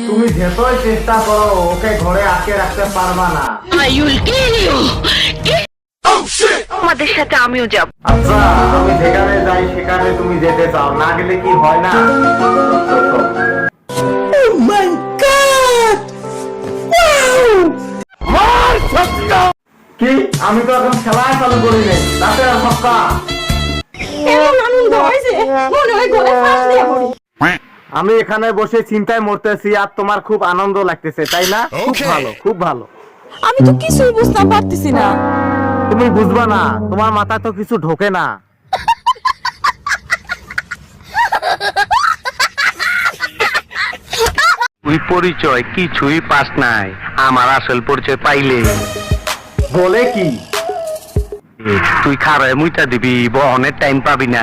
তুমি যতই চেষ্টা করো ওকে ঘরে আটকে রাখতে পারবা না। আমাদের সাথে আমিও যাব। আচ্ছা আমি যেখানে যাই সেখানে তুমি যেতে চাও, না গেলে কি হয় না? কি আমি তো এখন খেলায় চালু করি নাই, রাতে আর সক্কা। আমি এখানে বসে চিন্তায় মরতেছি আর তোমার খুব আনন্দ লাগতেছে, তাই না? খুব ভালো, খুব ভালো। আমি তো কিছুই বুঝতে পারতেছি না। তুমি বুঝবা না, তোমার মাথায় তো কিছু ঢোকে না। তুই পরিচয় কিছুই পাস নাই, আমার আসল পরিচয় পাইলে বলে কি? তুই খারায় মুইটা দিবি, বহনের টাইম পাবি না।